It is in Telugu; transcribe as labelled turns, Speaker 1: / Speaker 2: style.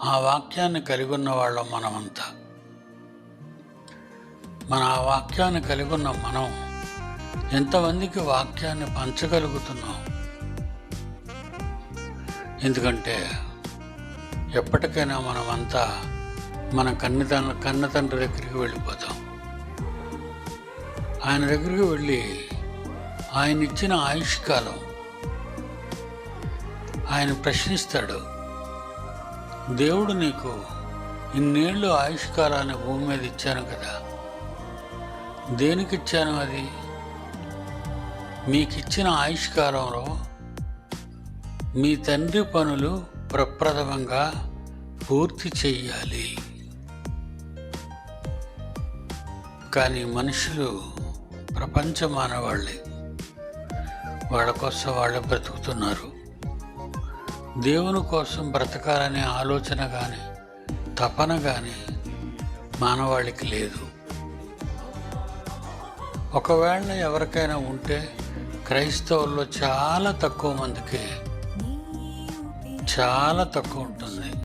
Speaker 1: ఆ వాక్యాన్ని కలిగి ఉన్న వాళ్ళం మనమంతా. ఆ వాక్యాన్ని కలిగి ఉన్న మనం ఎంతమందికి వాక్యాన్ని పంచగలుగుతున్నాం? ఎందుకంటే ఎప్పటికైనా మనమంతా మన కన్న తండ్రి దగ్గరికి వెళ్ళిపోతాం. ఆయన దగ్గరికి వెళ్ళి ఆయన ఇచ్చిన ఆయుష్కాలం ఆయన ప్రశ్నిస్తాడు. దేవుడు నీకు ఇన్నేళ్ళు ఆయుష్కాలాన్ని భూమి మీద ఇచ్చాను కదా, దేనికి ఇచ్చాను? అది మీకిచ్చిన ఆయుష్కాలంలో మీ తండ్రి పనులు ప్రప్రథమంగా పూర్తి చెయ్యాలి. కానీ మనుషులు ప్రపంచ మానవాళ్ళే, వాళ్ళ కోసం వాళ్ళే బ్రతుకుతున్నారు. దేవుని కోసం బ్రతకాలనే ఆలోచన కానీ తపన కానీ మానవాళికి లేదు. ఒకవేళ ఎవరికైనా ఉంటే క్రైస్తవుల్లో చాలా తక్కువ మందికి, చాలా తక్కువ ఉంటుంది.